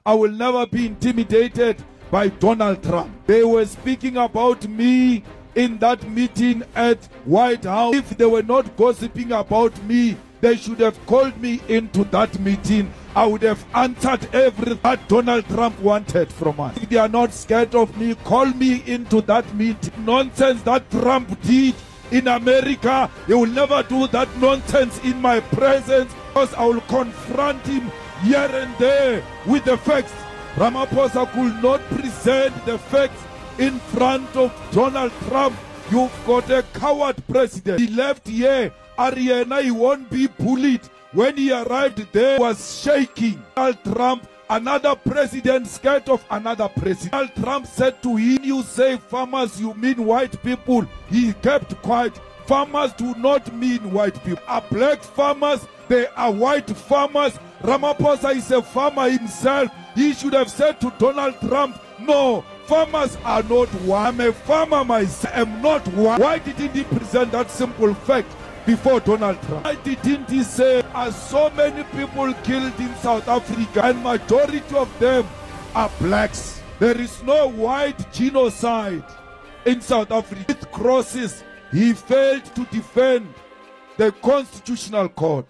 I will never be intimidated by Donald Trump. They were speaking about me in that meeting at White House. If they were not gossiping about me, they should have called me into that meeting. I would have answered everything that Donald Trump wanted from us. If they are not scared of me, call me into that meeting. Nonsense that Trump did in America, he will never do that nonsense in my presence, because I will confront him here and there with the facts. Ramaphosa could not present the facts in front of Donald Trump. You've got a coward president. He left here. Ariana, he won't be bullied. When he arrived there, he was shaking. Donald Trump, another president scared of another president. Donald Trump said to him, you say farmers, you mean white people. He kept quiet. Farmers do not mean white people. Are black farmers, they are white farmers. Ramaphosa is a farmer himself. He should have said to Donald Trump, no, farmers are not white. I'm a farmer myself. I am not white. Why didn't he present that simple fact before Donald Trump? Why didn't he say, are so many people killed in South Africa and majority of them are blacks? There is no white genocide in South Africa. With crosses, he failed to defend the Constitutional Court.